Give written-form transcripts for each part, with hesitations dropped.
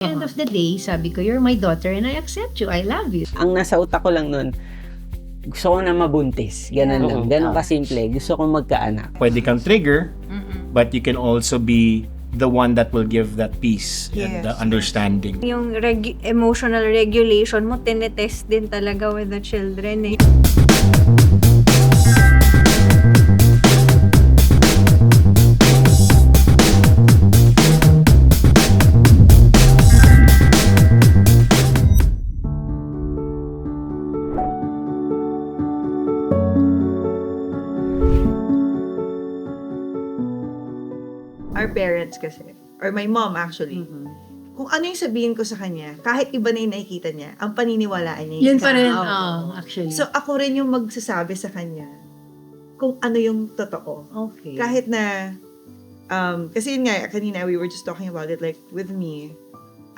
End of the day, sabi ko, you're my daughter and I accept you. I love you. Ang nasa utak ko lang nun, gusto ko na mabuntis. Ganun lang. Ganun kasimple. Gusto ko magkaanak. Pwede kang trigger, but you can also be the one that will give that peace and the understanding. Yung emotional regulation mo, tinetest din talaga with the children eh. Our parents kasi, or my mom actually, kung ano yung sabihin ko sa kanya, kahit iba na yung nakikita niya, ang paniniwalaan niya. Yun pa rin, Oo. actually. So, ako rin yung magsasabi sa kanya kung ano yung totoo. okay. Kahit na, kasi yun nga, kanina we were just talking about it, like, with me,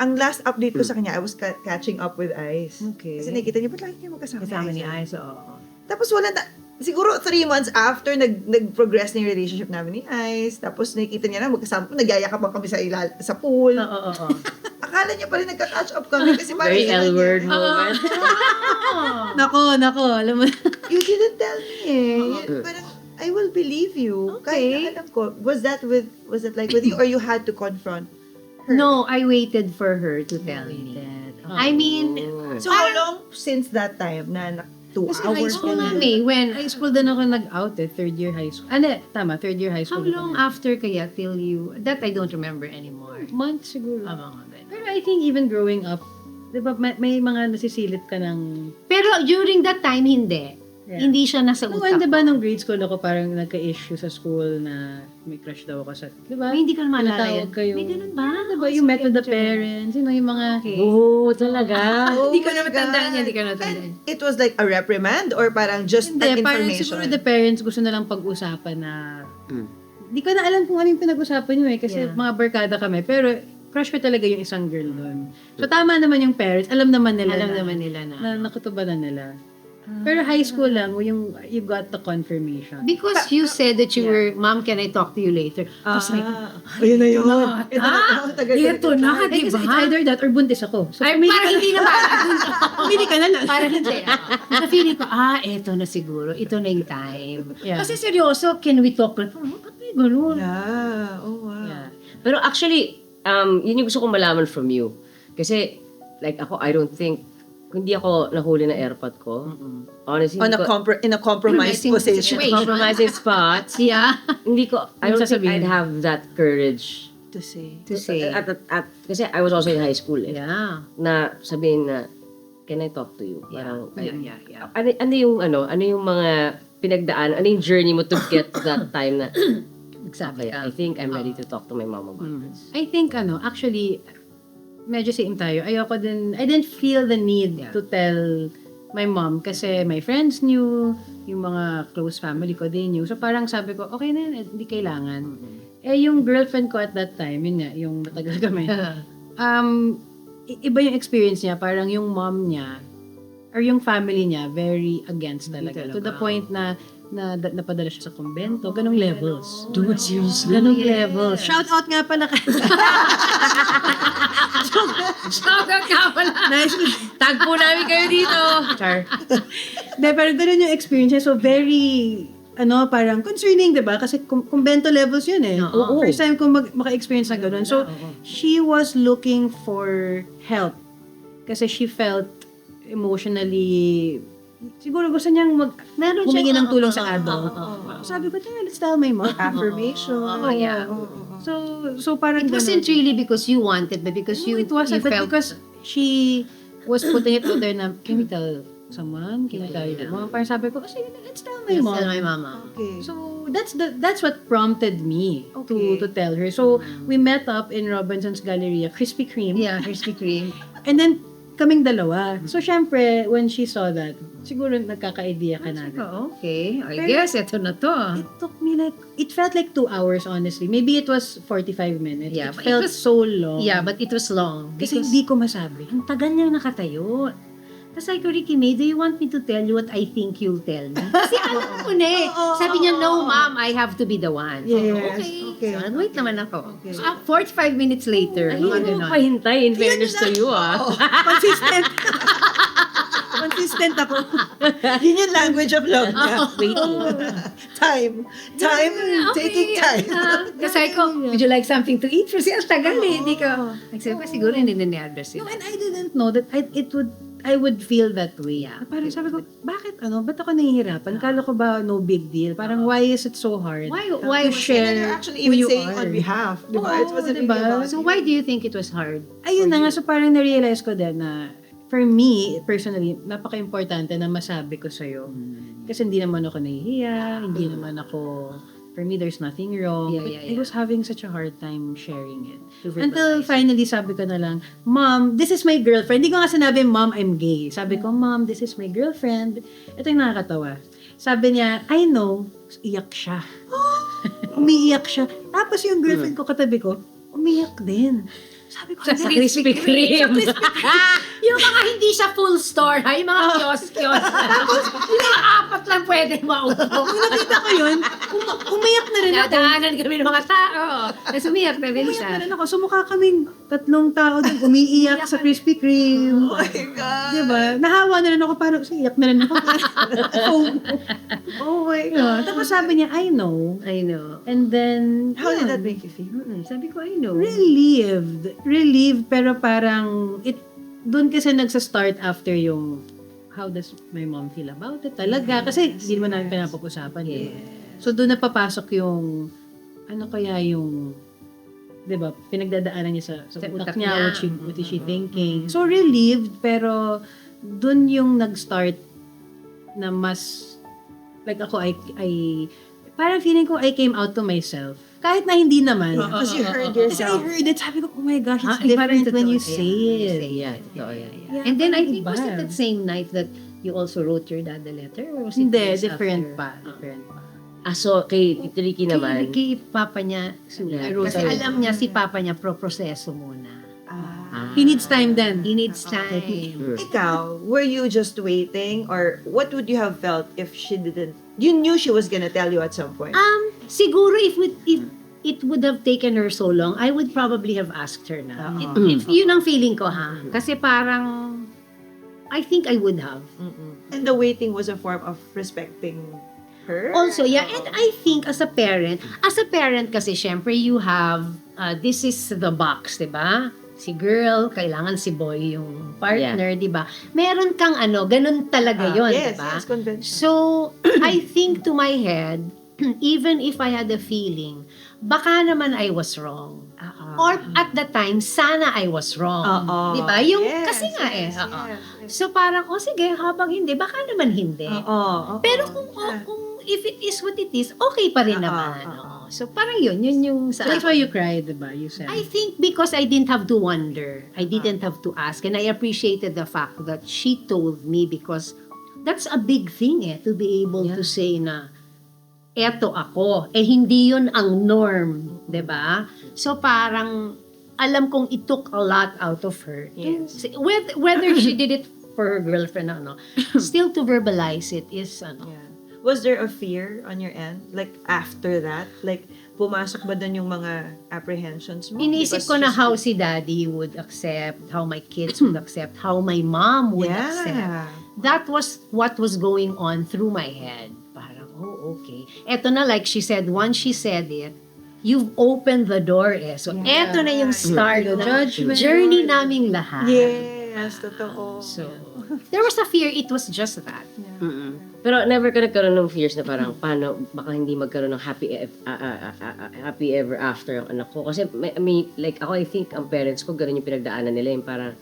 ang last update ko sa kanya, I was catching up with Ice. Okay. Kasi nakikita niya, ba't lagi niya magkasama Kasama ni Ice? Ice, oo. Tapos wala na, siguro 3 months after nag-progress na yung relationship namin ni Ice, tapos nakikita niya na magkasama, nagyayakapan kami sa pool. Oo. Akala niya pa rin nagka-catch up kami kasi parang Very sabi L-word niya, moment. Nako, alam mo. You didn't tell me eh. Parang, I will believe you. Okay. Kahit na alam ko, was that like with you or you had to confront her? No, I waited for her to tell me that. I mean, So how long since that time na 2 kasi hours? high school ka na? nga when, High school din ako nag-out eh. Third year high school. Tama. Third year high how school. long after kaya till you, that I don't remember anymore. Months siguro. Mga ganun. Pero I think even growing up, di ba may mga nasisilip ka ng... Pero during that time, hindi. Yeah. Hindi siya nasa Nung utak di ba ko. nung grade school ako parang nagka-issue sa school na may crush daw ako sa... Di ba? Ay, hindi ko na maalala Tinatawag yan. kayo. May ganun ba? Di ba? You met with the parents. You know, yung mga... Okay. Oo, talaga. Oh Hindi ko my na matandaan God. yan, hindi ko na matandaan. And it was like a reprimand or parang just Hindi, an parang information? siguro the parents gusto na lang pag-usapan na... Di ko na alam kung ano yung pinag-usapan nyo eh. Kasi Yeah. mga barkada kami. Pero crush ko talaga yung isang girl doon. So tama naman yung parents. Alam naman nila Alam na, naman nila na. nakutuba na nila. Pero high school lang, yung you got the confirmation. Because you said that you were, Mom, can I talk to you later? Tapos like, ayun na yun. ito na, It's diba? either that or buntis ako. So, Ay, parang hindi na ba? pumili ka na lang. Parang hindi. Feeling ko, eto na siguro. Ito na yung time. Yeah. Kasi seryoso, can we talk? Ba't may ganun? Yeah. Oh, wow. Yeah. Pero actually, yun yung gusto kong malaman from you. Kasi, like ako, I don't think, hindi ako nahuli na airpod ko. Honestly, On hindi ko, in a compromised Compromising position. situation. compromising spots. Yeah. Hindi ko, I Yung don't think sasabihin. I'd have that courage. To say. To say. Kasi I was also in high school eh. Yeah. Na sabihin na, can I talk to you? Parang, Yeah. ano yung mga pinagdaan, ano yung journey mo to get to that time na, Exactly. okay, I think I'm ready to talk to my mom about this. I think, actually, medyo same tayo. I didn't feel the need to tell my mom kasi my friends knew, yung mga close family ko, they knew. So parang sabi ko, okay na yun, hindi kailangan. Eh, yung girlfriend ko at that time, yun nga, yung matagal kami, iba yung experience niya. Parang yung mom niya, or yung family niya, very against talaga. To the point na napadala siya sa kumbento. Ganong levels. Dude, seriously? Ganong levels. Shout out nga pala kay... Shoutout ka pala. Nice. Tagpo namin kayo dito. Char. De, pero ganun yung experience niya. So, very, parang concerning, diba? Kasi kumbento levels yun eh. Oo. First time ko maka-experience na ganun. So, she was looking for help. Kasi she felt emotionally, siguro gusto niyang humingi ng tulong sa adult. Sabi ko, let's tell my mom. Affirmation. Oh, yeah. So parang It wasn't ganun. really because you wanted, but because you It wasn't, you but felt... because she was putting it out there na, can we tell someone? Can we tell your mom? Parang sabi ko, sige, let's tell my Yes, mom. tell my mama. Okay. So that's what prompted me Okay. to tell her. So we met up in Robinson's Galleria, Krispy Kreme. Yeah, Krispy Kreme. And then kaming dalawa. So syempre, when she saw that, siguro nagkaka-idea ka na. Okay, I Pero- guess ito na to. It took me it felt like 2 hours honestly. Maybe it was 45 minutes. Yeah, it but it felt was- so long. Yeah, but it was long. Kasi Because hindi ko masabi. Ang tagal niyang nakatayo. Tapos sabi ko, Ricky May, do you want me to tell you what I think you'll tell me? Kasi alam ko na eh. Sabi niya, no, ma'am, I have to be the one. Yes, Okay. okay. So, wait naman ako. Okay. So, 45 minutes later, Ay, mga hindi mo ganon. pahintay, in fairness to you, Consistent. Consistent ako. Yun yung language of love niya. Waiting. Time. Time. Taking time. Kasi ko, would you like something to eat? Kasi ang tagal eh. Hindi ko. Nagsabi ko, siguro hindi ninervous No, sila. and I didn't know that I would feel that way. Yeah. Parang sabi ko, bakit ba't ako nahihirapan? Kala ko ba no big deal? Parang why is it so hard? Why And share then you're actually who even you saying are? on behalf. Diba? It Oo, wasn't diba? really about So you. why do you think it was hard? Ayun na nga, so parang na-realize ko din na for me, personally, napaka-importante na masabi ko sa'yo. Kasi hindi naman ako nahihiya, hindi naman ako, for me, there's nothing wrong. Yeah, But yeah, I yeah. was having such a hard time sharing it. To Until verbalize. finally, sabi ko na lang, Mom, this is my girlfriend. Hindi ko nga sinabi, Mom, I'm gay. Sabi ko, Mom, this is my girlfriend. Ito yung nakakatawa. Sabi niya, I know. Iyak siya. Umiiyak siya. Tapos yung girlfriend ko katabi ko, umiyak din. Sabi ko, Sa Krispy Kreme. Yung mga hindi siya full store, ha? Yung mga kiosk-kiosk. Tapos, yung mga apat lang pwede maupo. Nung nakita ko yun, umiyak na rin ako. Nadaanan kami ng mga tao. Tapos umiyak na rin Umiyak siya. na rin ako. So mukha kaming tatlong tao din umiiyak sa Krispy Kreme. Oh my God. Diba? Nahawa na rin ako. Parang, iyak na rin ako. Oh my Yeah. God. Tapos sabi niya, I know. I know. And then, How did yun. that make you feel? Sabi ko, I know. Relieved, pero parang, doon kasi nagsa-start after yung, how does my mom feel about it talaga? Kasi, hindi naman namin pinapag-usapan. Eh. So, doon napapasok yung, ano kaya yung, di ba, pinagdadaanan niya sa utak niya, what is she thinking. So, relieved, pero, doon yung nag-start na mas, like ako, I parang feeling ko I came out to myself. Kahit na hindi naman. Because you heard Kasi I yourself. heard it, sabi ko, oh my gosh, it's parang different when totoo. you say it. Yeah, totoo yan. Yeah, And then I parang think, was iba. it that same night that you also wrote your dad a letter? Or was it Hindi, days different after? pa. Different pa. So, kay Tito Ricky naman, Kay papa niya, Yeah. kasi alam niya si papa niya pro-proseso muna. He needs time then. He needs time. Ikaw, were you just waiting, or what would you have felt if she didn't? You knew she was gonna tell you at some point. Siguro if it would have taken her so long, I would probably have asked her na. Yun ang feeling ko, ha? Kasi parang, I think I would have. And the waiting was a form of respecting her. Also, yeah, and I think as a parent kasi, syempre, you have, this is the box, di ba? Si girl, kailangan si boy yung partner, di ba? Meron kang ganun talaga yon, di Yes, ba? yes, convention. So, I think to my head, even if I had a feeling, baka naman I was wrong. Or at the time, sana I was wrong. Di ba? Yung, Yes, kasi nga yes, oo. yes. So parang, sige, habang hindi, baka naman hindi. Oo. Pero kung if it is what it is, okay pa rin naman. Oo. So parang yun yung sa That's why you cried, diba? You said. I think because I didn't have to wonder. I didn't have to ask. And I appreciated the fact that she told me because that's a big thing to be able to say na eto ako. Hindi yun ang norm. 'Di ba? So parang alam kong it took a lot out of her. Yes. Whether she did it for her girlfriend or still to verbalize it is Yeah. Was there a fear on your end? Like, after that? Like, pumasok ba doon yung mga apprehensions mo? Inisip Because ko na she's- how si daddy would accept, how my kids would accept, how my mom would accept. Yeah. That was what was going on through my head. Parang, okay. Eto na, like she said, once she said it, you've opened the door So, eto na yung start ng Judgment. journey naming lahat. Yes, totoo. So, there was a fear, it was just that. pero never ka nagkaroon ng fears na parang, paano, baka hindi magkaroon ng happy ever after ang anak ko. Kasi, like, ako, I think, ang parents ko, ganun yung pinagdaanan nila, yung parang,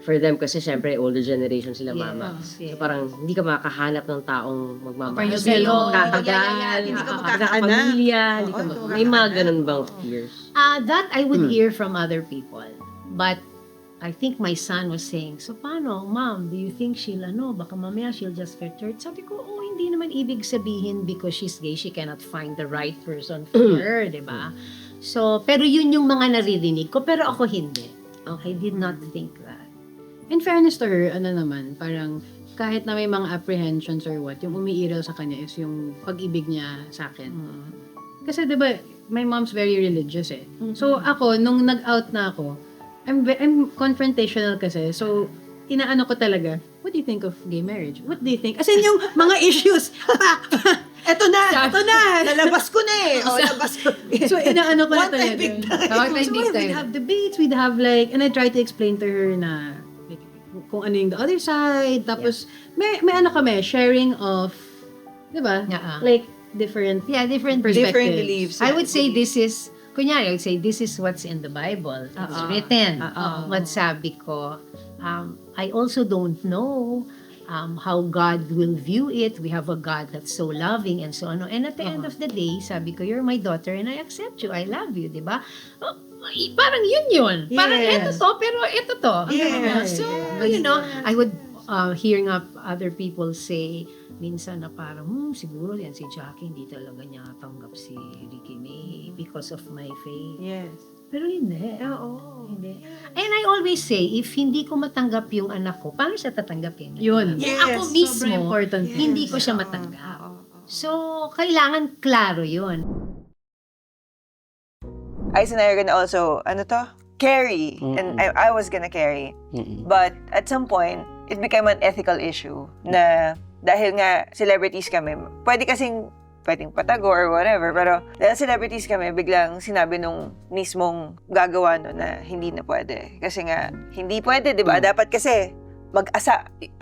for them, kasi syempre, older generation sila, mama. yes. So, parang, hindi ka makahanap ng taong magmamahal Parang sa'yo, sa'yo. kakagal, Hindi ka magkakaanak. pamilya, hindi ka Oo, may mga ganun bang fears? That I would hear from other people. But I think my son was saying, so paano, mom, do you think she'll, baka mamaya she'll just get hurt? Sabi ko, hindi naman ibig sabihin because she's gay, she cannot find the right person for her, di ba? So, pero yun yung mga naririnig ko, pero ako hindi. I did not think that. in fairness to her, ano naman, parang kahit na may mga apprehensions or what, yung umiiral sa kanya is yung pag-ibig niya sa akin. Kasi 'di ba, my mom's very religious eh. So ako nung nag-out na ako, I'm confrontational kasi. So inaano ko talaga, what do you think of gay marriage? What do you think? As in yung mga issues. Eto na! Nalabas ko na eh. O, labas ko. So inaano ko na One time, talaga. big time. So we'd have debates, we'd have like, and I try to explain to her na like, kung ano yung the other side. Tapos may ano kami, sharing of, 'di ba? Yeah. Like different different perspectives. Different beliefs. I would say this is, kunyari, I would say this is what's in the Bible. It's written. What sabi ko, I also don't know how God will view it. We have a God that's so loving and so on. And at the end of the day, sabi ko, you're my daughter and I accept you. I love you, di ba? Oh, parang yun. Parang Yes. ito to, pero ito to. Yes. So, you know, I would hearing up other people say, minsan na parang, siguro yan si Jackie, hindi talaga niya tanggap si Ricky May because of my faith. Yes. Pero hindi. Oo. Hindi. And I always say, if hindi ko matanggap yung anak ko, paano siya tatanggapin? Yun. Yes. Ako mismo, Sobrang important. hindi ko siya matanggap. So, kailangan klaro yun. Ice and I are gonna also, carry. And I was gonna carry. But at some point, it became an ethical issue na dahil nga celebrities kami, pwedeng patago or whatever, pero dahil celebrities kami, biglang sinabi nung mismong gagawa no na hindi na pwede. Kasi nga, hindi pwede, di ba? Dapat kasi,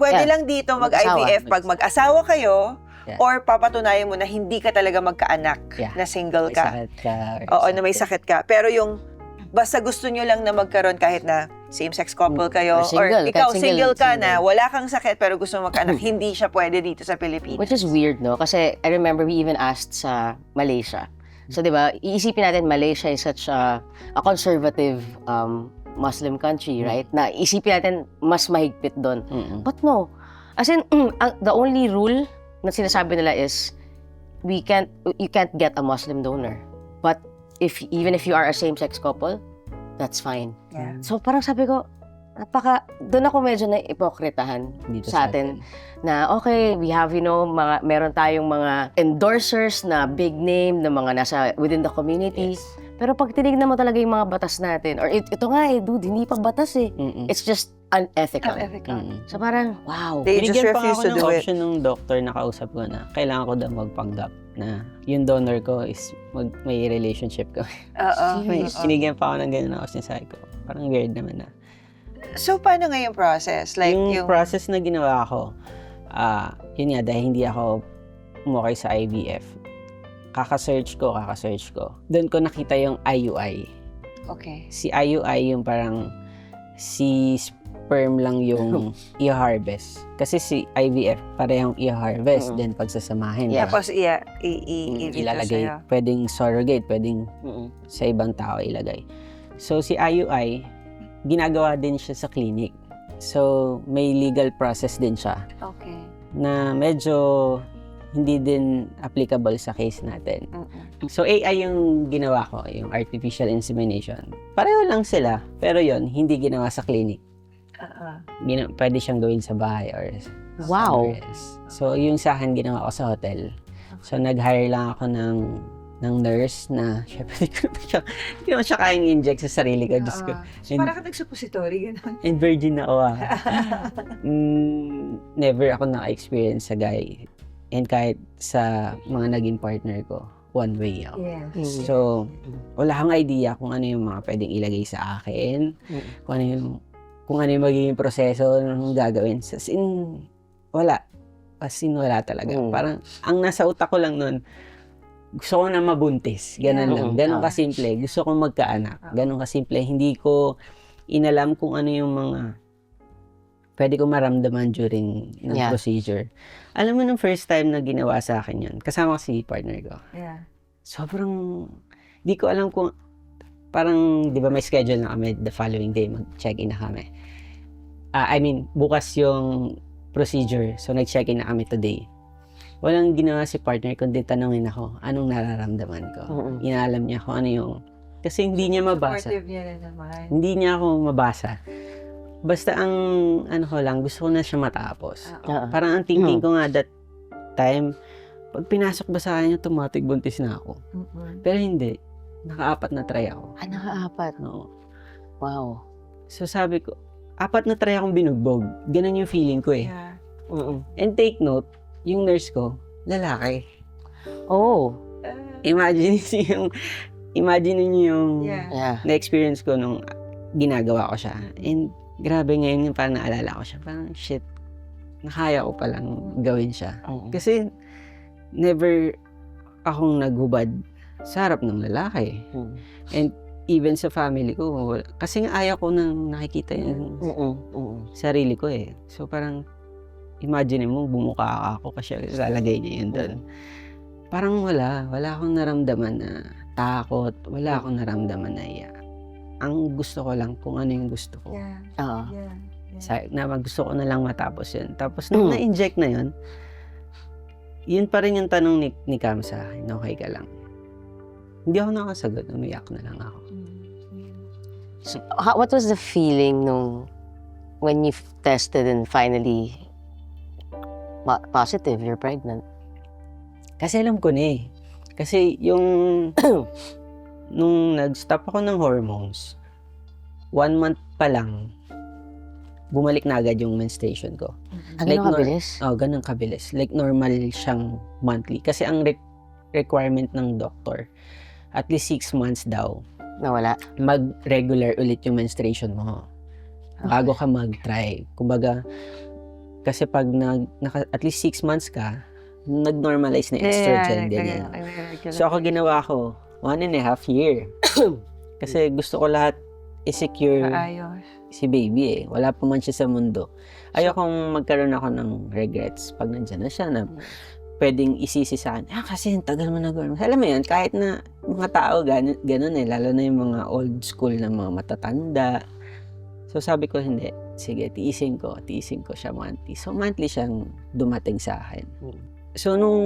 pwede lang dito mag-IVF pag mag-asawa kayo, or papatunayan mo na hindi ka talaga magkaanak, na single May ka. sakit ka. Oo, na may sakit ka. Pero yung, basta gusto nyo lang na magkaroon kahit na same-sex couple kayo, Or single, or ikaw kahit single ka single. na, wala kang sakit pero gusto mo magkaanak, hindi siya pwede dito sa Pilipinas. Which is weird, no? Kasi I remember we even asked sa Malaysia. So, di ba, iisipin natin Malaysia is such a conservative Muslim country, right? Na isipin natin mas mahigpit doon. But no. As in, the only rule na sinasabi nila is you can't get a Muslim donor. But even if you are a same-sex couple, that's fine. Yeah. So parang sabi ko, doon ako medyo na-ipokritahan Dito sa atin na okay, we have, meron tayong mga endorsers na big name na mga nasa within the community. Yes. Pero pag tinignan mo talaga yung mga batas natin, or ito nga dude, hindi pa batas eh. It's just unethical. So parang, wow. They just Binigyan pa refuse ako to ng do it. option ng doctor na kausap ko na kailangan ko daw magpanggap na yung donor ko is may relationship ko. Binigyan pa ako ng ganun na sinasabi ko. Parang weird naman na. So, paano nga yung process? Like, yung process na ginawa ko, yun nga, dahil hindi ako umukay sa IVF, kaka-search ko. Doon ko nakita yung IUI. Okay. Si IUI yung parang si sperm lang yung i-harvest. Kasi si IVF, parehong i-harvest, then pagsasamahin. Yeah. Tapos, Ilalagay, pwedeng surrogate, pwedeng sa ibang tao ilagay. So, si IUI, ginagawa din siya sa clinic. So, may legal process din siya Okay. na medyo hindi din applicable sa case natin. So, AI yung ginawa ko, yung artificial insemination. Pareho lang sila, pero yon hindi ginawa sa clinic. Pwede siyang gawin sa bahay or Wow. somewhere else. So, yung sa akin, ginawa ko sa hotel. So, nag-hire lang ako ng nurse na, syempre, hindi ko siya kayang inject sa sarili ko. Diyos ko. So, parang ka nag-suppository, gano'n. And virgin ako never ako naka-experience sa guy. And kahit sa mga naging partner ko, one way ako. Yes. So, wala kang idea kung ano yung mga pwedeng ilagay sa akin, kung ano yung magiging proseso ng gagawin. As in, wala. As in, wala talaga. Parang, ang nasa utak ko lang nun, gusto ko na mabuntis. Ganun lang. Ganun kasimple. Gusto ko magkaanak. Ganun kasimple. Hindi ko inalam kung ano yung mga pwede ko maramdaman during ng procedure. Alam mo, nung first time na ginawa sa akin yun, kasama ko si partner ko. Yeah. Sobrang, di ko alam kung, parang, di ba may schedule na kami the following day, mag-check-in na kami. Bukas yung procedure, so nag-check-in na kami today. Walang ginawa si partner kundi tanongin ako, anong nararamdaman ko. Inaalam niya kung ano yung, kasi hindi niya mabasa. Supportive niya na naman. Hindi niya ako mabasa. Basta ang, ano ko lang, gusto ko na siya matapos. Oo. Parang ang thinking ko nga that time, pag pinasok ba sa akin, automatic buntis na ako. Pero hindi. Naka-4 na try ako. Naka-4. Oo. Wow. So sabi ko, 4 na try akong binugbog. Ganun yung feeling ko eh. Yeah. And take note, yung nurse ko, lalaki. Oh. Imagine niyo yung Yeah. Yeah. na-experience ko nung ginagawa ko siya. And grabe ngayon yung parang naalala ko siya. Parang shit, nakaya ko palang gawin siya. Kasi never akong naghubad sa harap ng lalaki. And even sa family ko, kasi nga ayaw ko nang nakikita yung sarili ko eh. So parang, imagine mo, bumuka ako kasi lalagay niya yun doon. Parang wala akong naramdaman na takot, wala akong naramdaman na iya. Ang gusto ko lang kung ano yung gusto ko. Yeah. Oo. Yeah. Gusto ko na lang matapos yun. Tapos nung na-inject na yun, yun pa rin yung tanong ni Cam sa akin, okay ka lang. Hindi ako nakasagot, umiyak na lang ako. So, what was the feeling when you tested and finally positive, you're pregnant? Kasi alam ko na eh. Kasi yung nung nag-stop ako ng hormones, 1 month pa lang, bumalik na agad yung menstruation ko. Ganun kabilis? Ganun kabilis. Like normal siyang monthly. Kasi ang requirement ng doctor, at least 6 months daw, Nawala? mag-regular ulit yung menstruation mo. Bago ka mag-try. Kumbaga, kasi pag at least 6 months ka, nag-normalize na estrogen, ganyan. So ako ginawa ko, 1.5 year. Kasi gusto ko lahat i-secure Ayos. si baby eh. Wala pa man siya sa mundo. Ayokong magkaroon ako ng regrets pag nandyan na siya na pwedeng isisi sa akin, kasi ang tagal mo nag-hormones. Alam mo yan, kahit na mga tao ganun eh, lalo na yung mga old school na mga matatanda. So sabi ko, hindi. Sige, tiisin ko siya monthly. So monthly siyang dumating sa akin. So nung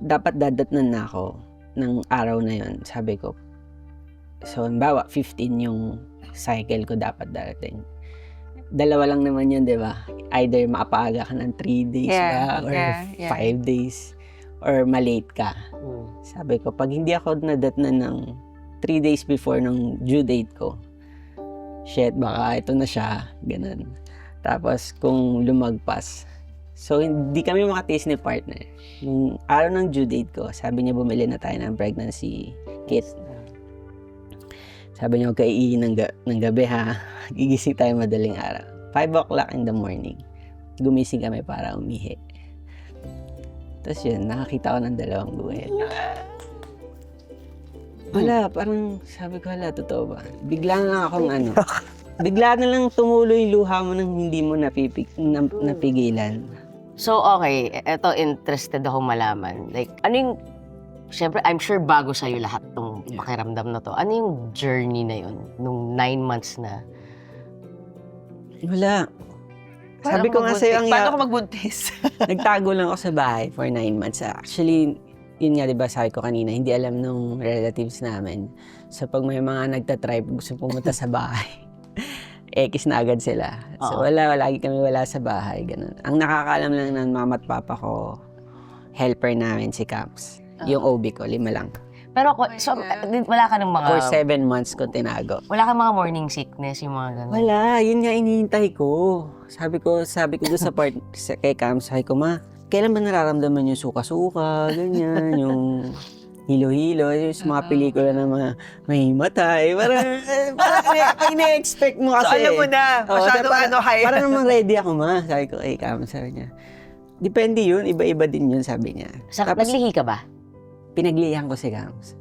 dapat dadatnan na ako ng araw na yon, sabi ko, so halimbawa 15 yung cycle ko dapat darating. 2 lang naman yun, di ba? Either maapaaga ka ng 3 days ba, or 5 days, or malate ka. Sabi ko, pag hindi ako nadatnan ng 3 days before ng due date ko, shit, baka ito na siya, ganun. Tapos, kung lumagpas, so hindi kami makatiis ni partner. Yung araw ng due date ko, sabi niya bumili na tayo ng pregnancy kit. Sabi niya, huwag ka iihin ng gabi ha. Gigising tayo madaling araw. 5 o'clock in the morning. Gumising kami para umihi. Tapos yun, nakakita ko ng 2 guhit. Wala, parang sabi ko, totoo ba? Bigla na akong bigla na lang tumuloy yung luha mo nang hindi mo napigilan. So, okay. Eto, interested ako malaman. Like, ano yung, syempre, I'm sure bago sa'yo lahat tong pakiramdam na to. Ano yung journey na yun? Nung 9 months na? Wala. Sabi ko nga sa'yo, Paano ka magbuntis? nagtago lang ako sa bahay for 9 months. Actually, yun nga, di ba, sabi ko kanina, hindi alam nung relatives namin. So, pag may mga nagtatribe, gusto pumunta sa bahay, X na agad sila. So, lagi kami wala sa bahay, ganun. Ang nakakaalam lang ng mama at papa ko, helper namin si Caps. Yung OB ko, 5 lang. Pero, so, wala ka ng mga... For 7 months ko tinago. Wala ka mga morning sickness, yung mga gano'n? Wala, yun nga inihintay ko. Sabi ko doon sa part, kay Caps, sabi ko, ma, kailan ba nararamdaman yung suka-suka, ganyan, yung hilo-hilo, yung mga pelikula na mga mahimatay. Parang ina-expect mo kasi. So, alam mo na, masyadong high. Parang naman ready ako, ma. Sabi ko, Cam, sabi niya. Depende yun, iba-iba din yun, sabi niya. Tapos, naglihi ka ba? Pinaglihan ko si Cams.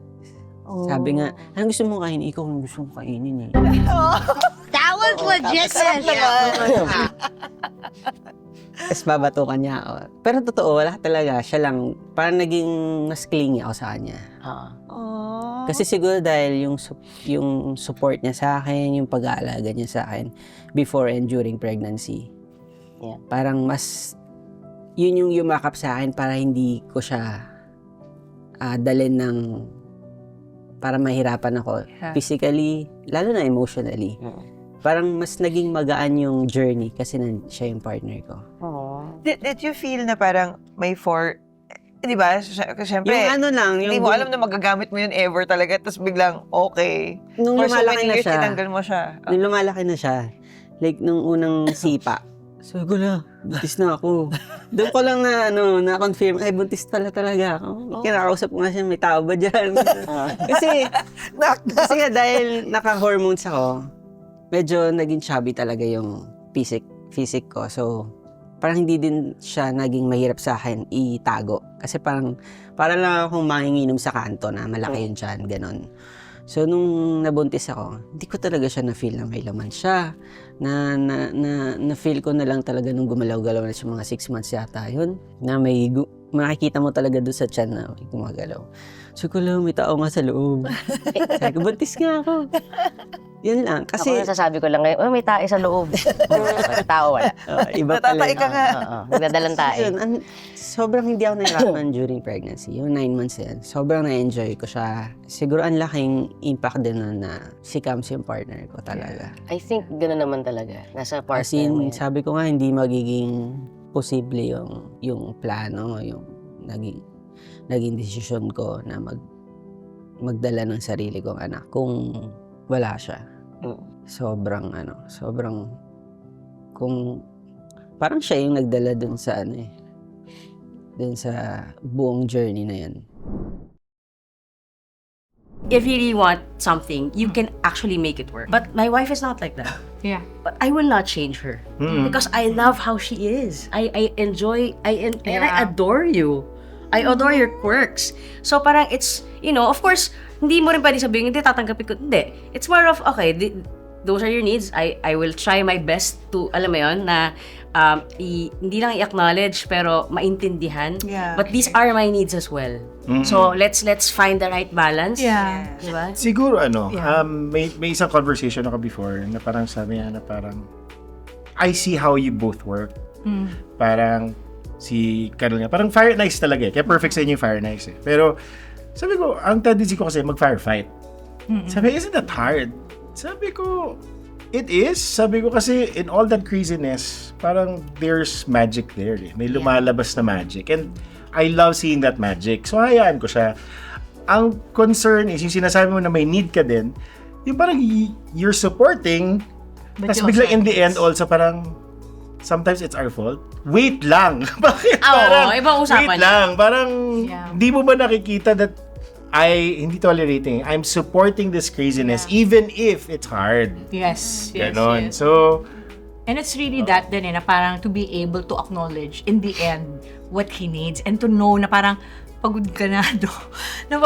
Sabi nga, anong gusto mong kainin? Ikaw ang gusto mong kainin eh. That was legit. Tapos babatukan niya ako. Pero totoo, wala talaga. Siya lang, parang naging mas clingy ako sa kanya. Kasi siguro dahil yung support niya sa akin, yung pag-aalaga niya sa akin before and during pregnancy. Yeah. Parang mas, yun yung yumakap sa akin para hindi ko siya dalhin ng, para mahirapan ako. Physically, lalo na emotionally. Parang mas naging magaan yung journey kasi siya yung partner ko. Did you feel na parang may di ba? Siyempre, Yung ano lang, hindi mo alam na magagamit mo yun ever talaga, tapos biglang, okay. Nung For so lumalaki many na years, siya, tinanggal mo siya. nung lumalaki na siya, like nung unang sipa, sabi ko na, buntis na ako. Doon ko lang na-confirm, ay buntis pala talaga ako. Kinakausap ko nga siya, may tao ba dyan? kasi nga dahil naka-hormones ako, medyo naging chubby talaga yung physique ko. So, parang hindi din siya naging mahirap sa akin itago. Kasi parang lang akong manginginom sa kanto na malaki yung tiyan, ganon. So, nung nabuntis ako, hindi ko talaga siya na-feel na may laman siya. Na-feel ko na lang talaga nung gumalaw-galaw na siya, mga 6 months yata yun. Na makikita mo talaga doon sa tiyan na may gumagalaw. So, ko lang, may tao nga sa loob. Sabi ko, buntis nga ako. Yan lang. Kasi, Ako nasasabi ko lang ngayon, may tae sa loob. Tao wala. iba Natatay pala. ka nga. Nagdadalang tae. Yun, sobrang hindi ako nahirapan during pregnancy. Yung 9 months yan, sobrang na-enjoy ko siya. Siguro ang laking impact din nun na si Cams yung partner ko talaga. I think gano'n naman talaga. Nasa As partner mo in, yan. sabi ko nga, hindi magiging posible yung plano, yung naging desisyon ko na magdala ng sarili kong anak kung wala siya. Sobrang kung parang siya yung nagdala dun sa dun sa buong journey na yan. If you really want something, you can actually make it work. But my wife is not like that. Yeah. But I will not change her because I love how she is. I enjoy, and I adore you. I adore your quirks. So parang it's, of course, hindi mo rin pwede sabihin, hindi, tatanggapin ko. Hindi. It's more of, okay, those are your needs. I will try my best to, alam mo yun, na hindi lang i-acknowledge, pero maintindihan. Yeah. But these are my needs as well. So let's find the right balance. Yeah. Diba? Siguro may isang conversation ako before na parang sabi niya na parang I see how you both work. Parang si Carol nga, parang fire and ice talaga eh. Kaya perfect sa inyo yung fire and ice eh. Pero sabi ko, ang tendency ko kasi mag-firefight. Sabi, isn't that hard? Sabi ko, it is. Sabi ko kasi in all that craziness, parang there's magic there eh. May lumalabas na magic. And I love seeing that magic. So hayaan ko siya. Ang concern is, yung sinasabi mo na may need ka din, yung parang you're supporting, tapos bigla in the end also parang sometimes it's our fault. Wait lang. Bakit parang, ibang usapan wait lang. Parang, di mo ba nakikita that hindi tolerating. I'm supporting this craziness even if it's hard. Yes. Ganon. So, and it's really that din na parang to be able to acknowledge in the end what he needs and to know na parang pagod ka na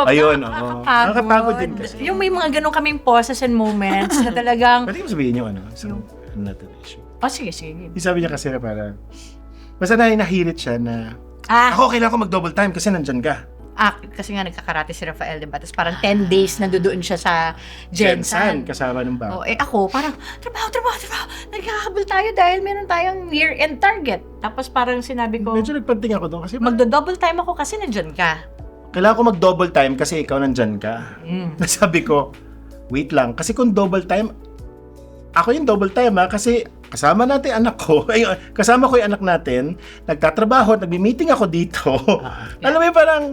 ayun, nakakapagod din kasi. Yung may mga ganun kaming pauses and moments na talagang pwede mo sabihin yung isang natin issue. sige. Yung sabi niya kasi na parang, basta nahirit siya na, ako kailangan ko mag-double time kasi nandyan ka. Kasi nga nagkakarate si Rafael, diba? Tapos parang 10 days nandoon siya sa Gensan. Kasama ng bata. Ako, parang, trabaho. Nagkakabal tayo dahil meron tayong year-end target. Tapos parang sinabi ko, medyo nagpanting ako doon kasi magdo-double time ako kasi nandyan ka. kailangan ko mag-double time kasi ikaw nandyan ka. Sabi ko, wait lang. Kasi kung double time, ako yung double time kasi kasama natin anak ko. Kasama ko yung anak natin. Nagtatrabaho, nagmi-meeting ako dito. Alam mo yung parang...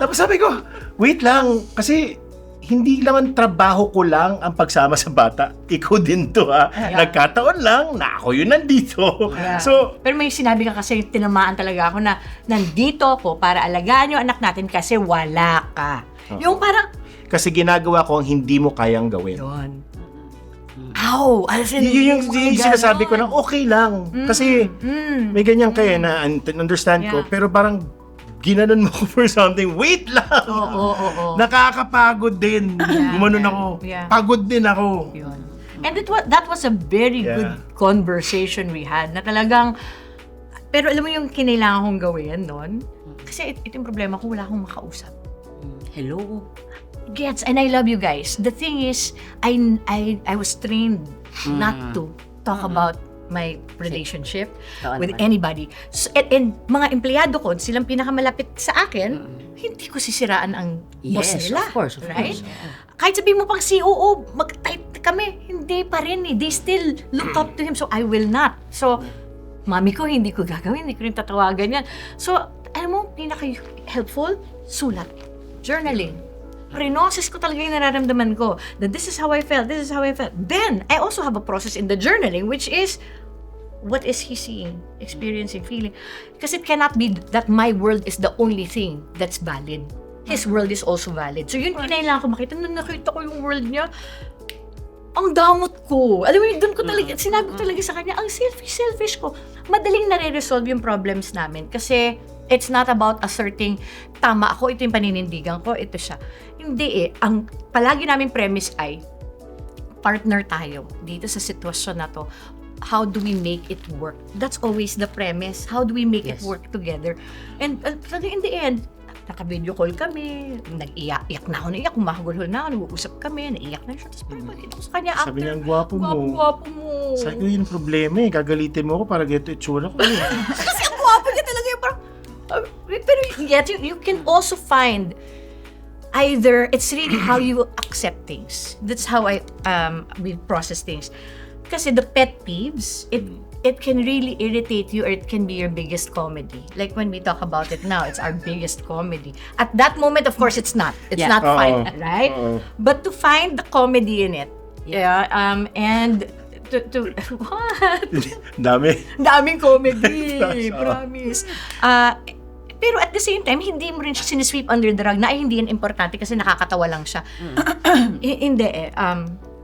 tapos sabi ko, wait lang. Kasi hindi naman trabaho ko lang ang pagsama sa bata. Ikaw din to ha. Nagkataon lang na ako yun nandito. So, pero may sinabi ka kasi tinamaan talaga ako na nandito ako para alagaan yung anak natin kasi wala ka. Yung parang... Kasi ginagawa ko ang hindi mo kayang gawin. Yun. Ow! Yun yung sinasabi ko na okay lang. Kasi may ganyan kayo na understand ko. Pero parang ginanon mo ko for something. Wait lang! Oo. Nakakapagod din. Gumanon ako. Pagod din ako. Yun. And that was a very good conversation we had na talagang, pero alam mo yung kinailangan kong gawin noon? Kasi ito yung problema ko, wala akong makausap. Hello? Gets, and I love you guys. The thing is, I was trained not to talk about my relationship with anybody. So, and mga empleyado ko, silang pinakamalapit sa akin, hindi ko sisiraan ang boss nila. Of course. Right? Kahit sabihin mo pang COO, mag-type kami, hindi pa rin eh. They still look up to him, so I will not. So, mami ko, hindi ko gagawin, hindi ko rin tatawagan yan. So, alam mo, pinaka-helpful, sulat. Journaling. Renosis ko talaga yung nararamdaman ko. That this is how I felt, this is how I felt. Then, I also have a process in the journaling, which is, what is he seeing, experiencing, feeling? Because it cannot be that my world is the only thing that's valid. His world is also valid. So yun, kinailangan ko makita. Nung nakita ko yung world niya, ang damot ko. Alam mo, doon ko talaga, sinabi ko talaga sa kanya, ang selfish ko. Madaling nare-resolve yung problems namin. Kasi it's not about asserting, tama ako, ito yung paninindigan ko, ito siya. Hindi eh. Ang palagi namin premise ay, partner tayo dito sa sitwasyon na to. How do we make it work? That's always the premise. How do we make it work together? And in the end, naka-video call kami, nag-iyak na ako, kumahagulhol na ako, nag-uusap kami, naiyak na siya. Tapos pinapakita ko sa kanya after. Sabi niya, ang gwapo mo. Gwapo mo. Sabi ko, yun ang problema eh. Gagalitin mo ako para ganito itsura ko. Kasi ang gwapo niya talaga yung parang, pero yet, you can also find either, it's really how you accept things. That's how we process things. Kasi the pet peeves, it can really irritate you, or it can be your biggest comedy. Like when we talk about it now, it's our biggest comedy. At that moment, of course, it's not. It's not fun, right? But to find the comedy in it, and to what? Daming comedy, promise. Pero at the same time, hindi mo rin siya sinisweep under the rug na ay hindi yan importante kasi nakakatawa lang siya. Hindi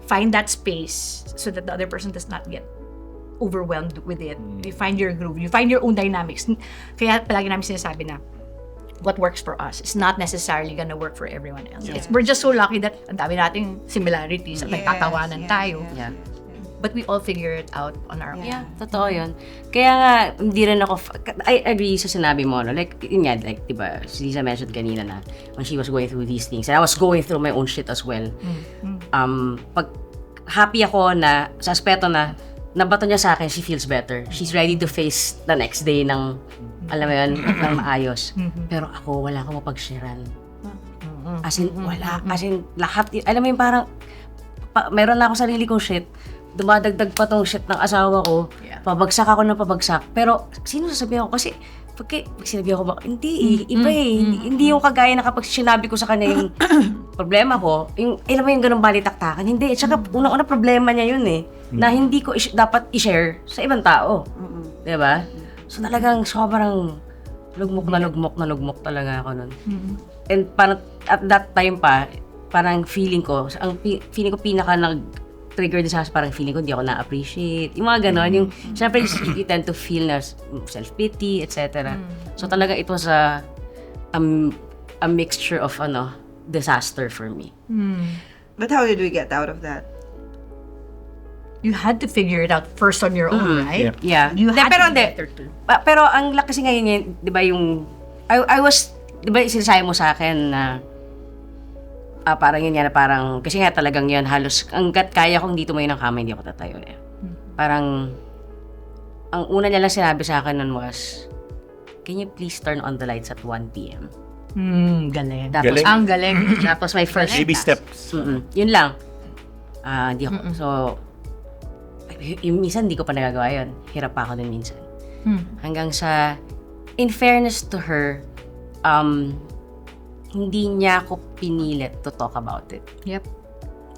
find that space so that the other person does not get overwhelmed with it. You find your groove. You find your own dynamics. Kaya palagi namin sinasabi na what works for us is not necessarily gonna work for everyone else. We're just so lucky that ang dami nating similarities at nagtatawanan tayo. Yeah. But we all figure it out on our own. Yeah, totoo yun. Kaya nga, hindi rin ako, I agree sa sinabi mo, no? Like, yun nga, like, diba, si Lisa mentioned kanina na when she was going through these things, and I was going through my own shit as well. Pag happy ako na, sa aspeto na, nabato niya sa akin, she feels better. She's ready to face the next day ng, alam mo yun, ng maayos. Pero ako, wala akong mapag-sharean. As in, wala. As in, lahat, alam mo yung parang, meron na ako sarili kong shit, dumadagdag pa tong shit ng asawa ko, pabagsak ako ng pabagsak. Pero, sino sasabihin ko? Kasi, pag sinabi ako, hindi iba eh. Hindi yung kagaya na kapag sinabi ko sa kanya yung problema ko, yung, alam mo yung ganun balitaktakan. Hindi. Tsaka, unang-una problema niya yun eh. Na hindi ko dapat i-share sa ibang tao. Diba? So, talagang sobrang lugmok talaga ako nun. And parang, at that time pa, parang feeling ko pinaka nag-trigger din sa parang feeling ko hindi ako na-appreciate. Yung mga ganon, yung, syempre, you tend to feel na self-pity, etc. So talaga it was a mixture of, disaster for me. But how did we get out of that? You had to figure it out first on your own, right? Yeah. You had pero to be better too. Pero ang laki kasi ngayon, di ba yung, I was, di ba sinasabi mo sa akin na, parang yun yan, parang, kasi nga talagang yun, halos, hanggat kaya kong dito tumayo ng kama, hindi ako tatayo eh. Parang, ang una niya lang sinabi sa akin nun was, can you please turn on the lights at 1 p.m.? Galing. Tapos, Ang galing. Tapos my first Baby task. steps. Yun lang. Di ako, so, minsan hindi ko pa nagagawa yun. Hirap pa ako din minsan. Hanggang sa, in fairness to her, hindi niya ako pinilit to talk about it. Yep.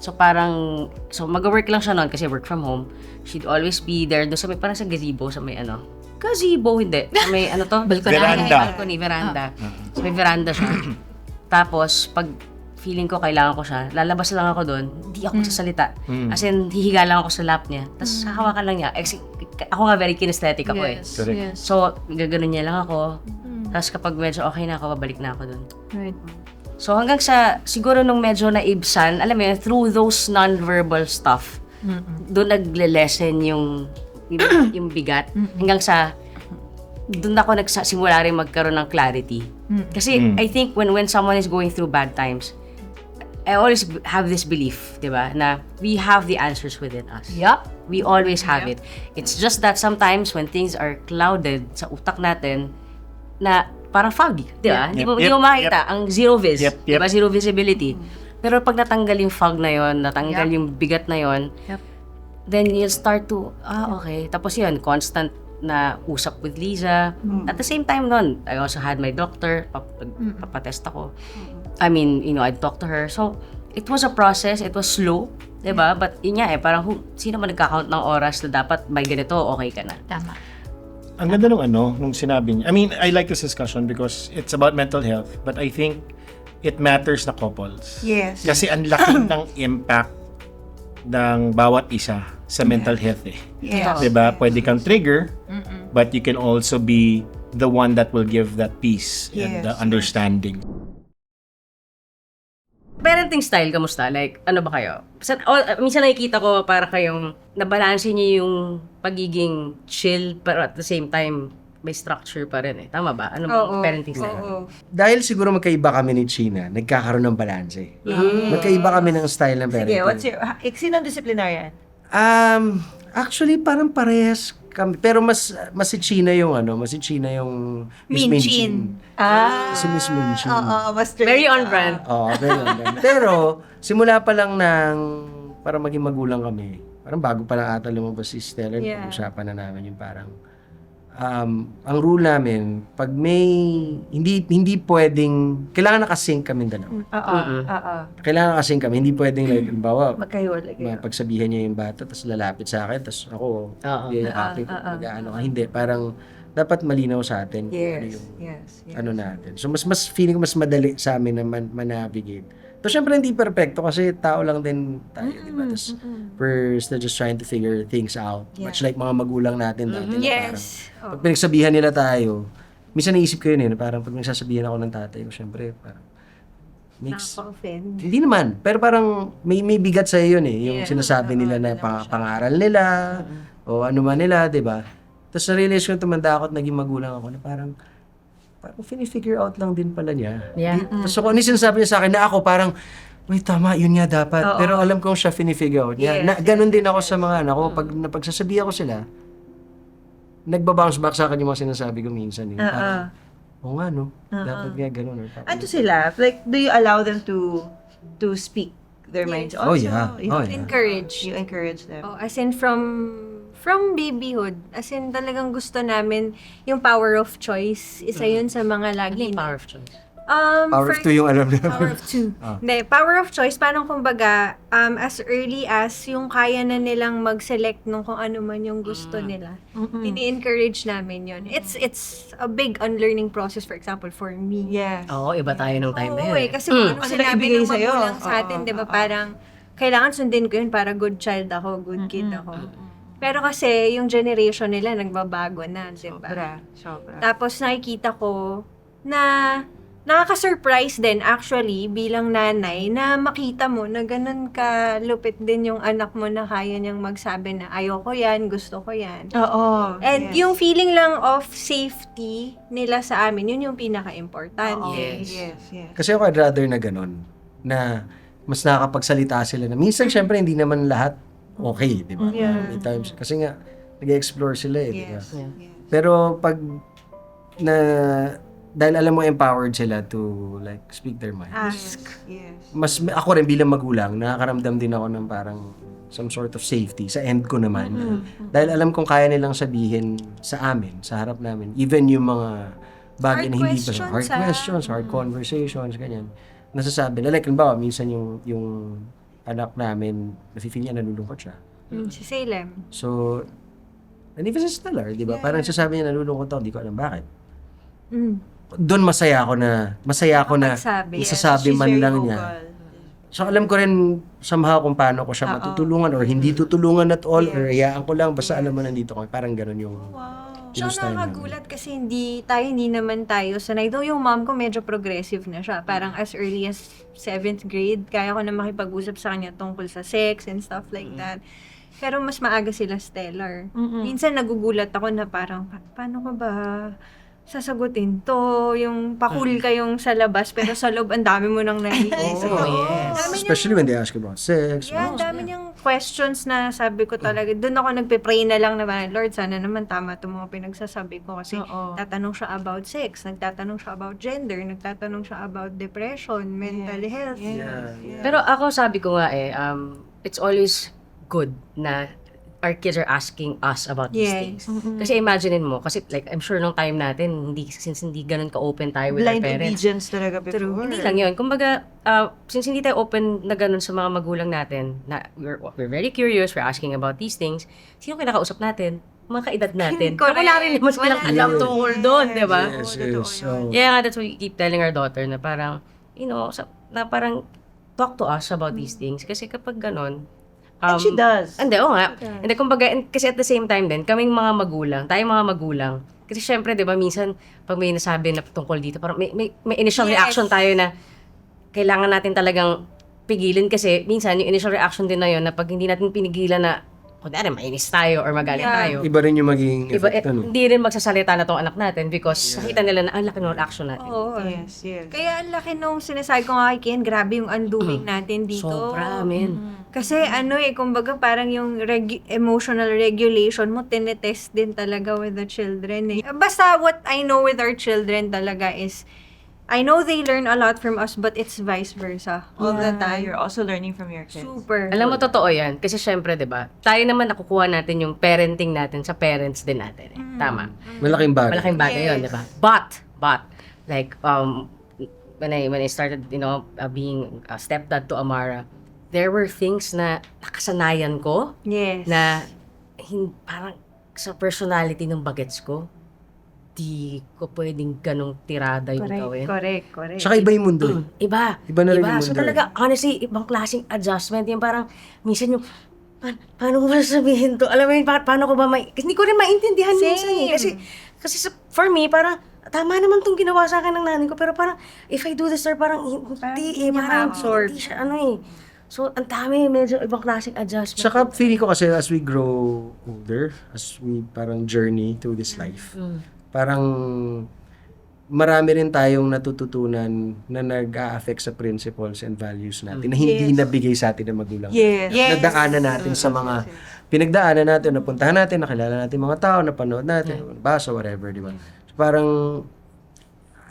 So parang, mag-work lang siya noon kasi work from home. She'd always be there doon sa may, parang sa gazebo, sa may gazebo, hindi. Sa may balcony, veranda. Sa may veranda siya. Tapos, pag feeling ko kailangan ko siya, lalabas lang ako doon, hindi ako sasalita. As in, hihiga lang ako sa lap niya. Tapos, hahawakan lang niya. Ako nga, very kinesthetic ako Yes. So, gaganon niya lang ako. Tapos, kapag medyo okay na ako, babalik na ako doon. Right. So, hanggang sa, siguro nung medyo naibsan, alam mo yun, through those non-verbal stuff, doon nagle-lessen yung bigat. Hanggang sa, doon ako nagsimula rin magkaroon ng clarity. Kasi, I think when someone is going through bad times, I always have this belief, di ba, na we have the answers within us. Yup. We always have it. It's just that sometimes when things are clouded sa utak natin, na parang foggy, di ba? Hindi mo makita ang zero vis, di ba? Zero visibility. Pero pag natanggal yung fog na yon, natanggal Yep. yung bigat na yon, Yep. then you'll start to, okay. Tapos yun, constant na usap with Liza. At the same time nun, I also had my doctor, papatest ako. I mean, I'd talk to her. So, it was a process, it was slow, diba? But yun nga parang sino man nagka-count ng oras na dapat by ganito, okay ka na. Tama. Ang ganda nung sinabi niya. I mean, I like this discussion because it's about mental health, but I think it matters na couples. Yes. Kasi ang laki ng impact ng bawat isa sa mental health eh. Yes. Diba? Pwede kang trigger, but you can also be the one that will give that peace and Yes. understanding. Parenting style, kamusta? Like, ano ba kayo? Minsan nakikita ko para kayong nabalansin niyo yung pagiging chill pero at the same time may structure pa rin eh. Tama ba? Ano ba parenting style? Dahil siguro magkaiba kami ni China, nagkakaroon ng balanse. Magkaiba kami ng style ng parenting. Sige, what's your... Sinong disciplinarian? Actually, parang parehas kami. Pero mas si China yung mas si China yung Miss Minchin. Si Miss Minchin. Mas straight. Very on brand. Oo, very on brand. Pero, simula pa lang para maging magulang kami, parang bago pa lang ata lumabas si Stella, usapan na namin yung parang, ang rule namin, pag may, hindi pwedeng, kailangan nakasync kami dalawa. Kailangan nakasync kami, hindi pwedeng, like, bawa, Magkahiwalay kayo. mapagsabihan niya yung bata, tapos lalapit sa akin, tapos ako, mag-ano ka. Hindi, parang, dapat malinaw sa atin kung ano yung, ano natin. So, mas feeling ko mas madali sa amin na manavigate. So, syempre, hindi perfecto kasi tao lang din tayo, di ba? Tapos, we're still just trying to figure things out. Much like mga magulang natin dati na parang, pag pinagsabihan nila tayo, minsan naisip ko yun parang pag nagsasabihan ako ng tatay ko, syempre, parang, Nakaka-offend. hindi naman, pero parang may bigat sa yun yung sinasabi nila na pangaral nila, o ano man nila, di ba? Tapos na-realize ko tumanda ako at naging magulang ako na parang fini-figure out lang din pala niya. Yeah. Tapos kung ano yung sinasabi niya sa akin na ako parang, wait, tama, yun nga dapat. Pero alam kong siya fini-figure out niya. Ganon din ako sa mga anak ko. Pag napagsasabihan ko sila, nagbabounce back sa akin yung mga sinasabi ko minsan. Parang, oo nga, no? Dapat nga ganon. Ano sila? Like, do you allow them to speak their minds also? Oh, yeah. Encourage. You encourage them. Oh, as in from babyhood, as in talagang gusto namin yung power of choice. Isa yun sa mga lagi. Power of choice. Power of two yung alam niya. Power of two. Hindi, power of choice, parang kumbaga, as early as yung kaya na nilang mag-select nung kung ano man yung gusto nila. Ini-encourage namin yun. It's a big unlearning process, for example, for me. Yes. Oo, iba tayo nung time na yun. Kasi kung ano Ano sinabi ibigay ng sa'yo? magulang sa atin, di ba, parang, kailangan sundin ko yun para good child ako, good kid ako. Pero kasi, yung generation nila, nagbabago na, di ba? Sobra. Tapos nakikita ko na nakaka-surprise din actually bilang nanay na makita mo na ganun ka lupit din yung anak mo na kaya niyang magsabi na ayoko yan, gusto ko yan. Oo. And yung feeling lang of safety nila sa amin, yun yung pinaka-importante. Yes. Kasi ako I'd rather na ganun. Na mas nakakapagsalita sila na minsan syempre hindi naman lahat okay, di ba? May times. Kasi nga, nag-explore sila di ba? Pero pag dahil alam mo empowered sila to like speak their minds. Ask. Yes. Mas ako rin bilang magulang, nakakaramdam din ako ng parang some sort of safety sa end ko naman. Dahil alam kong kaya nilang sabihin sa amin, sa harap namin, even yung mga bagay na hindi pa hard questions, hard conversations, ganyan. Nasasabi na like, halimbawa, minsan yung anak namin, nafe-feel niya nalulungkot siya. Si Salem. So, and even si Stellar, di ba? Parang sasabi niya nalulungkot ako, di ko alam bakit. Doon masaya ako na isasabi man lang niya. So alam ko rin somehow kung paano ko siya matutulungan or hindi tutulungan at all or hayaan ko lang basta alam mo nandito ko. Parang ganun yung Siya nakakagulat kasi hindi naman tayo sanay. Though yung mom ko medyo progressive na siya. Parang as early as 7th grade, kaya ko na makipag-usap sa kanya tungkol sa sex and stuff like that. Pero mas maaga sila stellar. Minsan nagugulat ako na parang, paano ko ba sasagutin to? Yung pakul kayong sa labas, pero sa loob, ang dami mo nang nahihinig. Especially when they ask about sex. Yeah, ang dami niyang questions na sabi ko talaga, doon ako nagpe-pray na lang na, Lord, sana naman tama itong mga pinagsasabi ko. Kasi tatanong siya about sex, nagtatanong siya about gender, nagtatanong siya about depression, mental health. Pero ako sabi ko nga it's always good na our kids are asking us about these things. Kasi imaginein mo, kasi like, I'm sure nung time natin, since hindi ganun ka-open tayo with Blind our parents. obedience talaga before. Hindi lang yun. Kumbaga, since hindi tayo open na ganun sa mga magulang natin, na we're very curious, we're asking about these things, sino kinakausap natin? Mga kaedad natin. Correct. Wala rin naman silang alam tungkol doon, di ba? Yes. So, Yeah, that's what we keep telling our daughter na parang, na parang talk to us about these things. Kasi kapag ganun, And she does. Hindi, oo nga. Hindi, kumbaga, kasi at the same time din, tayong mga magulang, kasi syempre, di ba, minsan, pag may nasabi na tungkol dito, parang may initial reaction tayo na kailangan natin talagang pigilin kasi minsan yung initial reaction din na yun na pag hindi natin pinigilan na kunwari mainis tayo or magaling tayo. Iba rin yung magiging effect nun. Hindi rin magsasalita na tong anak natin because nakita nila na ang laki ng reaction natin. Oo. Yes. Kaya ang laki nung sinasabi ko nga kay Ken, grabe yung undoing natin dito. Sobra, men. Kasi kumbaga parang yung emotional regulation mo, tinetest din talaga with the children. Basta what I know with our children talaga is, I know they learn a lot from us, but it's vice versa all the time. You're also learning from your kids. Super. Alam mo, totoo yan. Kasi syempre, di ba, tayo naman nakukuha natin yung parenting natin sa parents din natin. Tama. Malaking bagay. Malaking bagay yun, di ba? But, like, when I started, being a stepdad to Amara, there were things na nakasanayan ko Yes. na parang sa personality ng bagets ko, di ko pwedeng ganong tirada yung gawin. Correct. Tsaka iba yung mundo eh. Iba. Iba na rin yung mundo. So talaga, honestly, ibang klaseng adjustment. Yung parang, minsan yung, paano ko ba sabihin to? Alam mo yun, paano ko ba kasi hindi ko rin maintindihan minsan eh. Kasi for me, parang, tama naman tong ginawa sa akin ng nanay ko, pero parang, if I do this, or parang, hindi siya, So, ang dami, medyo ibang klaseng adjustment. Tsaka feeling ko kasi as we grow older, as we parang journey through this life, parang marami rin tayong natututunan na nag-a-affect sa principles and values natin na hindi nabigay sa atin ng magulang. Nadaanan natin sa mga pinagdaanan natin, napuntahan natin, nakilala natin mga tao, napanood natin, basa, whatever, di ba? So, parang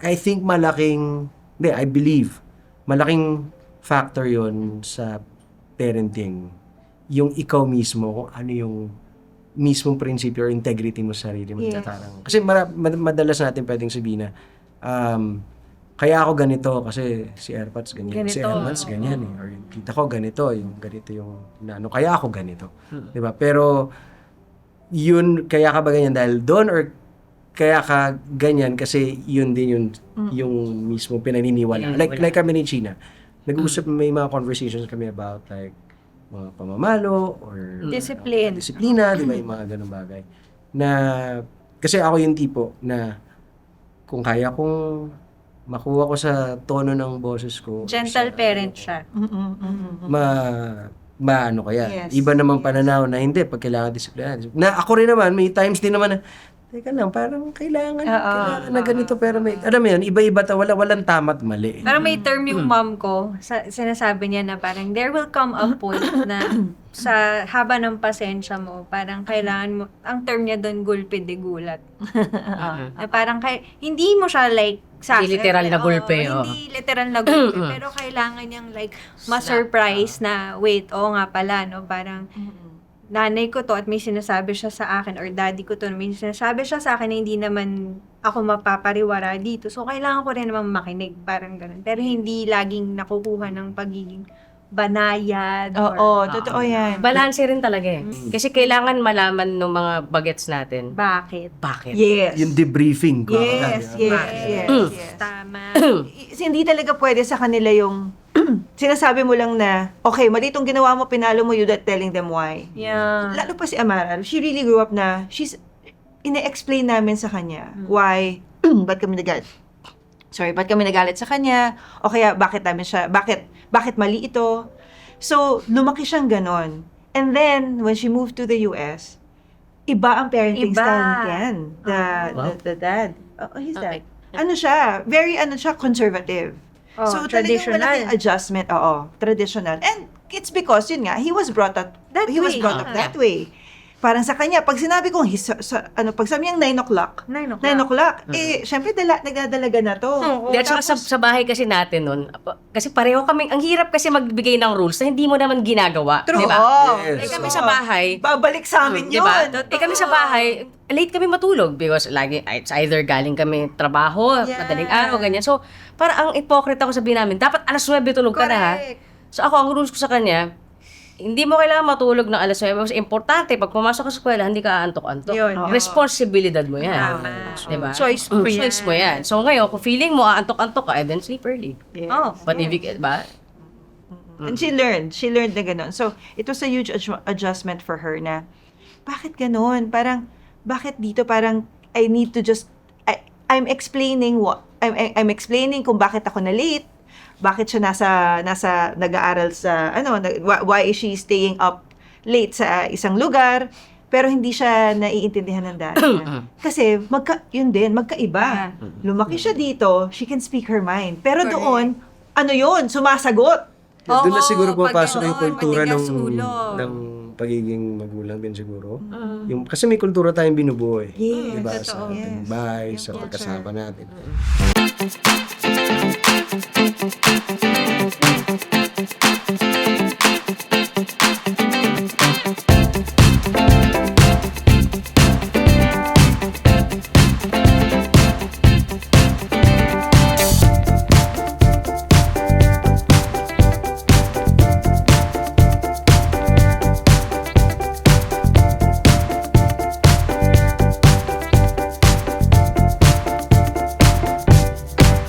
I think I believe malaking factor yon sa parenting. Yung ikaw mismo, kung ano yung mismong prinsipyo or integrity mo sa sarili mo. Kasi madalas natin pwedeng sabihin na kaya ako ganito kasi si Airpods ganyan, si Airpods ganyan eh. Or yung tita ko ganito yung kaya ako ganito. 'Di ba? Pero yun, kaya ka ba ganyan dahil doon or kaya ka ganyan kasi yun din yung mismo pinaniniwala. Like kami ni China. Nag-uusap, may mga conversations kami about like mga pamamalo or disiplina, di ba, yung mga ganung bagay. Na, kasi ako yung tipo na kung kaya kong makuha ko sa tono ng boses ko. Gentle parent siya. Maano kaya. Iba namang pananaw na hindi, pag kailangan disiplina. Na ako rin naman, may times din naman na, teka lang, parang kailangan na ganito, pero may, alam mo yun, iba-iba, walang tama't mali. Parang may term yung mom ko, sinasabi niya na parang, there will come a point na sa haba ng pasensya mo, parang kailangan mo, ang term niya doon, gulpe de gulat. Na parang, hindi mo siya like, hindi literal na gulpe. Hindi literal na gulpe, pero kailangan niyang like, ma-surprise na, wait, nga pala, no, parang, nanay ko to at may sinasabi siya sa akin or daddy ko to, may sinasabi siya sa akin na hindi naman ako mapapariwara dito. So, kailangan ko rin naman makinig, parang ganun. Pero hindi laging nakukuha ng pagiging banayad. Totoo yan. Balanse rin talaga eh. Kasi kailangan malaman ng mga bagets natin. Bakit? Yes. Yung debriefing ko. Yes. Tama. Hindi talaga pwede sa kanila yung sinasabi mo lang na, okay, mali itong ginawa mo, pinalo mo, you're not telling them why. Yeah. Lalo pa si Amara, she really grew up na, ina-explain namin sa kanya why, ba't kami nagalit sa kanya, o kaya bakit mali ito. So, lumaki siyang ganon. And then, when she moved to the US, iba ang parenting style yan. The dad. He's dad. Very conservative. So, talagang traditional. malaking adjustment. Oo, traditional. And it's because, yun nga, he was brought up That way. Parang sa kanya, pag sinabi kong, pag sabi niyang 9 o'clock, 9 o'clock, syempre, nagdadalaga na to. Di, at saka sa bahay kasi natin nun, kasi pareho kaming, ang hirap kasi magbigay ng rules na hindi mo naman ginagawa. True. Diba? Yes. Kami sa bahay, babalik sa amin yun. diba? Kami sa bahay, late kami matulog because lagi, it's either galing kami trabaho, madaling araw, ganyan. So, parang ang hypocrite ako sabihin namin, dapat alas 9 tulog ka na ha. So ako, ang rules ko sa kanya, hindi mo kailangan matulog ng alas 9. Kasi importante, pag pumasok ka sa eskwela, hindi ka aantok-antok. Responsibilidad mo yan. Diba? Choice mo yan. Choice mo yan. So ngayon, kung feeling mo aantok-antok ka, then sleep early. But if you, ba? And she learned na gano'n. So, it was a huge adjustment for her na, bakit gano'n? Parang, bakit dito parang, I need to just, I'm explaining I'm explaining kung bakit ako na late, bakit siya nasa nag-aaral sa why is she staying up late sa isang lugar pero hindi siya naiintindihan ng dad niya. Kasi magkaiba. Lumaki siya dito, she can speak her mind. Pero doon, sumasagot. Doon na siguro pumapasok yung kultura ng pagiging magulang din siguro. Yung, kasi may kultura tayong binubuo eh. Diba? Sa ating bahay, sa pagkasama natin.